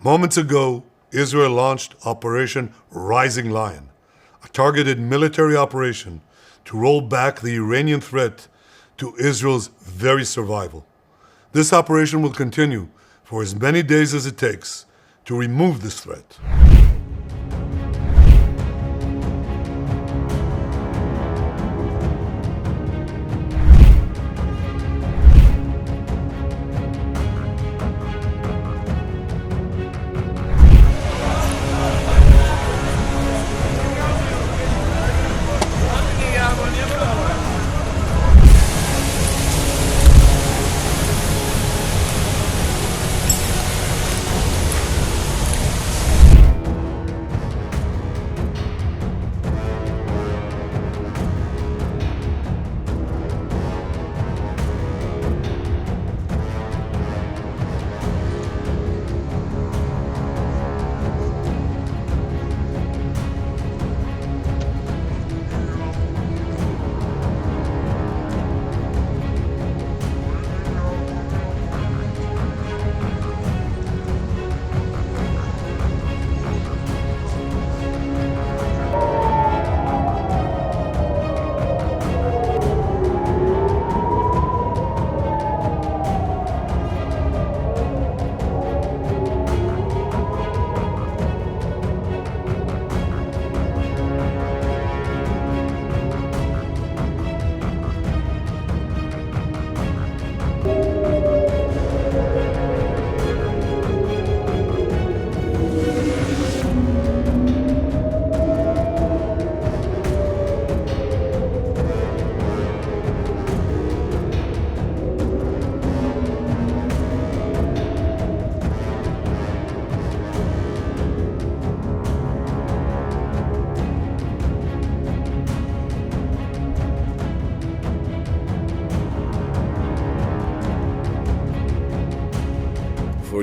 Moments ago, Israel launched Operation Rising Lion, a targeted military operation to roll back the Iranian threat to Israel's very survival. This operation will continue for as many days as it takes to remove this threat.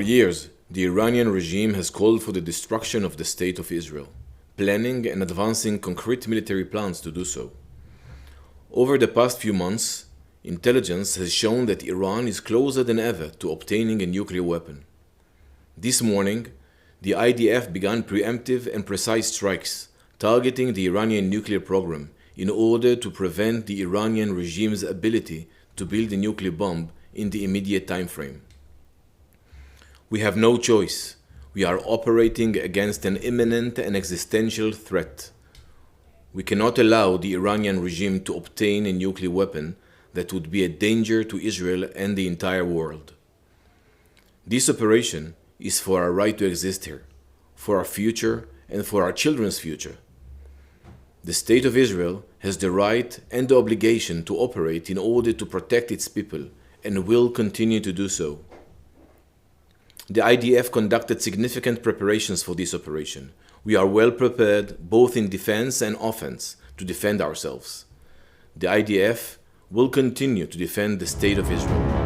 For years, the Iranian regime has called for the destruction of the State of Israel, planning and advancing concrete military plans to do so. Over the past few months, intelligence has shown that Iran is closer than ever to obtaining a nuclear weapon. This morning, the IDF began preemptive and precise strikes targeting the Iranian nuclear program in order to prevent the Iranian regime's ability to build a nuclear bomb in the immediate time frame. We have no choice. We are operating against an imminent and existential threat. We cannot allow the Iranian regime to obtain a nuclear weapon that would be a danger to Israel and the entire world. This operation is for our right to exist here, for our future and for our children's future. The State of Israel has the right and the obligation to operate in order to protect its people and will continue to do so. The IDF conducted significant preparations for this operation. We are well prepared both in defense and offense to defend ourselves. The IDF will continue to defend the State of Israel.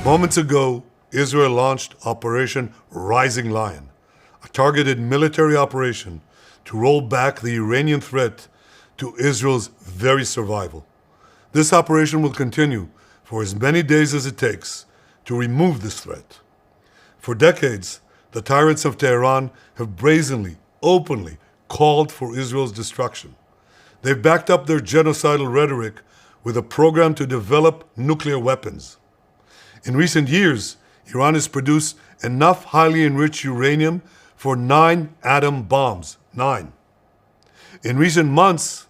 Moments ago, Israel launched Operation Rising Lion, a targeted military operation to roll back the Iranian threat to Israel's very survival. This operation will continue for as many days as it takes to remove this threat. For decades, the tyrants of Tehran have brazenly, openly called for Israel's destruction. They've backed up their genocidal rhetoric with a program to develop nuclear weapons. In recent years, Iran has produced enough highly enriched uranium for 9 atom bombs. 9. In recent months,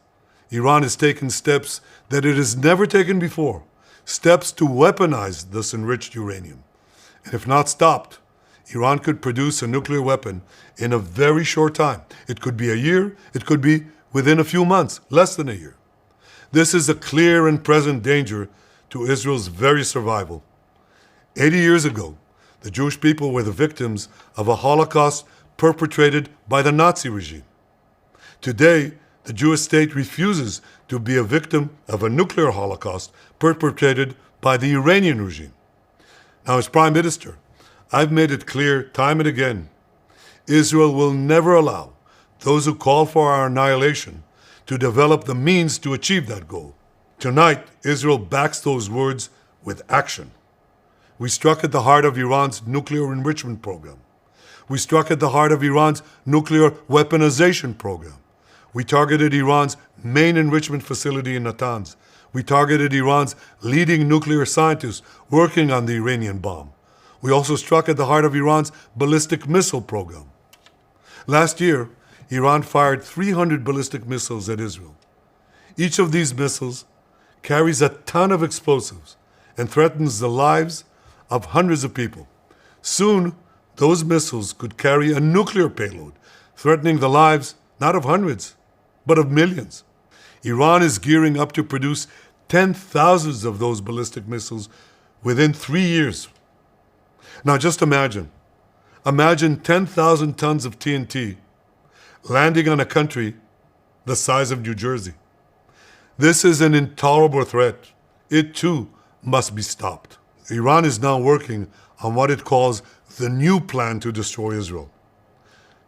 Iran has taken steps that it has never taken before, steps to weaponize this enriched uranium. And if not stopped, Iran could produce a nuclear weapon in a very short time. It could be a year, it could be within a few months, less than a year. This is a clear and present danger to Israel's very survival. 80 years ago, the Jewish people were the victims of a Holocaust perpetrated by the Nazi regime. Today, the Jewish state refuses to be a victim of a nuclear holocaust perpetrated by the Iranian regime. Now, as Prime Minister, I've made it clear time and again, Israel will never allow those who call for our annihilation to develop the means to achieve that goal. Tonight, Israel backs those words with action. We struck at the heart of Iran's nuclear enrichment program. We struck at the heart of Iran's nuclear weaponization program. We targeted Iran's main enrichment facility in Natanz. We targeted Iran's leading nuclear scientists working on the Iranian bomb. We also struck at the heart of Iran's ballistic missile program. Last year, Iran fired 300 ballistic missiles at Israel. Each of these missiles carries a ton of explosives and threatens the lives of hundreds of people. Soon, those missiles could carry a nuclear payload, threatening the lives not of hundreds, but of millions. Iran is gearing up to produce 10,000 of those ballistic missiles within 3 years. Now just imagine 10,000 tons of TNT landing on a country the size of New Jersey. This is an intolerable threat. It too must be stopped. Iran is now working on what it calls the new plan to destroy Israel.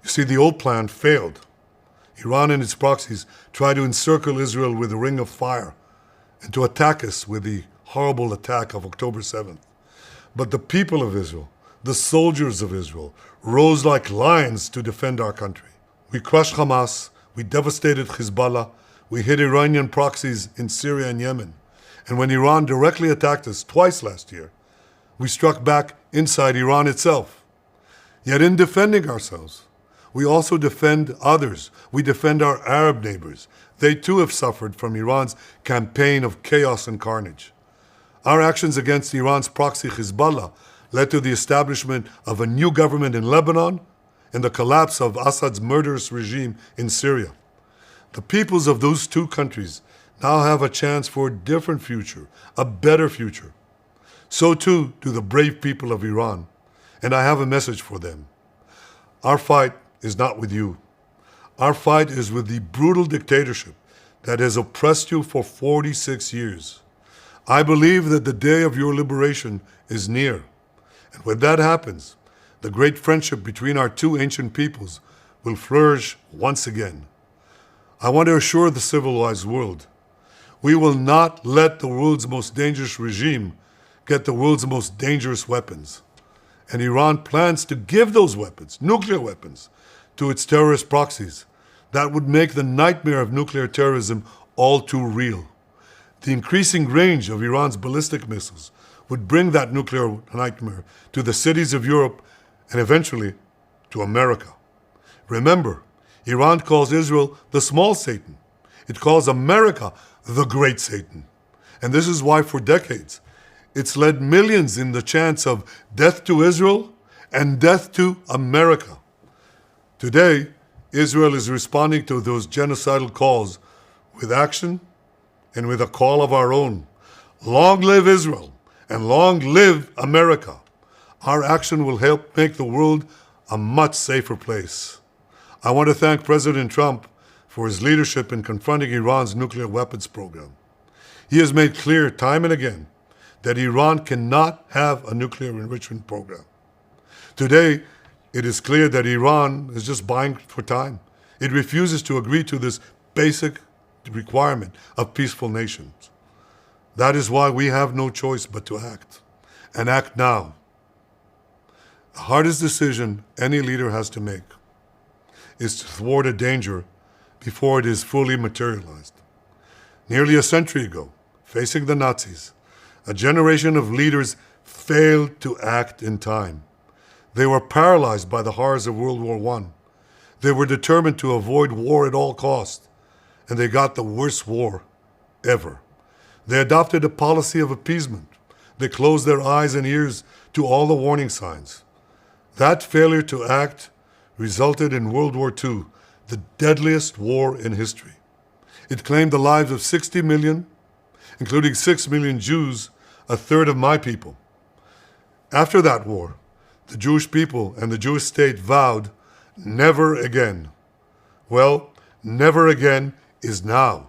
You see, the old plan failed. Iran and its proxies tried to encircle Israel with a ring of fire and to attack us with the horrible attack of October 7th. But the people of Israel, the soldiers of Israel, rose like lions to defend our country. We crushed Hamas, we devastated Hezbollah, we hit Iranian proxies in Syria and Yemen. And when Iran directly attacked us twice last year, we struck back inside Iran itself. Yet in defending ourselves, we also defend others. We defend our Arab neighbors. They too have suffered from Iran's campaign of chaos and carnage. Our actions against Iran's proxy Hezbollah led to the establishment of a new government in Lebanon and the collapse of Assad's murderous regime in Syria. The peoples of those two countries now have a chance for a different future, a better future. So too do the brave people of Iran, and I have a message for them. Our fight is not with you. Our fight is with the brutal dictatorship that has oppressed you for 46 years. I believe that the day of your liberation is near. And when that happens, the great friendship between our two ancient peoples will flourish once again. I want to assure the civilized world, we will not let the world's most dangerous regime get the world's most dangerous weapons. And Iran plans to give those weapons, nuclear weapons, to its terrorist proxies. That would make the nightmare of nuclear terrorism all too real. The increasing range of Iran's ballistic missiles would bring that nuclear nightmare to the cities of Europe and eventually to America. Remember, Iran calls Israel the small Satan. It calls America the great Satan. And this is why for decades, it's led millions in the chants of death to Israel and death to America. Today, Israel is responding to those genocidal calls with action and with a call of our own. Long live Israel and long live America. Our action will help make the world a much safer place. I want to thank President Trump for his leadership in confronting Iran's nuclear weapons program. He has made clear time and again that Iran cannot have a nuclear enrichment program. Today, it is clear that Iran is just buying for time. It refuses to agree to this basic requirement of peaceful nations. That is why we have no choice but to act, and act now. The hardest decision any leader has to make is to thwart a danger before it is fully materialized. Nearly a century ago, facing the Nazis, a generation of leaders failed to act in time. They were paralyzed by the horrors of World War I. They were determined to avoid war at all costs, and they got the worst war ever. They adopted a policy of appeasement. They closed their eyes and ears to all the warning signs. That failure to act resulted in World War II, the deadliest war in history. It claimed the lives of 60 million, including 6 million Jews, a third of my people. After that war, the Jewish people and the Jewish state vowed never again. Well, never again is now.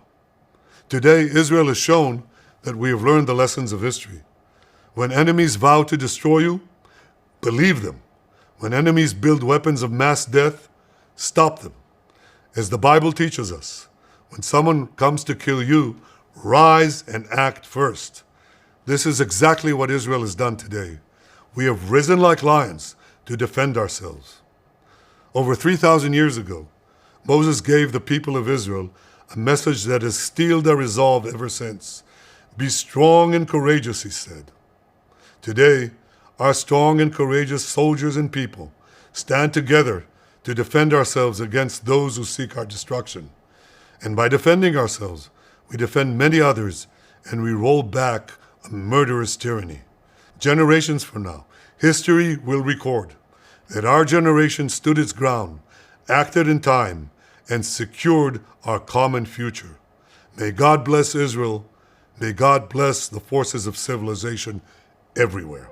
Today, Israel has shown that we have learned the lessons of history. When enemies vow to destroy you, believe them. When enemies build weapons of mass death, stop them. As the Bible teaches us, when someone comes to kill you, rise and act first. This is exactly what Israel has done today. We have risen like lions to defend ourselves. Over 3,000 years ago, Moses gave the people of Israel a message that has steeled their resolve ever since. Be strong and courageous, he said. Today, our strong and courageous soldiers and people stand together to defend ourselves against those who seek our destruction. And by defending ourselves, we defend many others and we roll back a murderous tyranny. Generations from now, history will record that our generation stood its ground, acted in time, and secured our common future. May God bless Israel. May God bless the forces of civilization everywhere.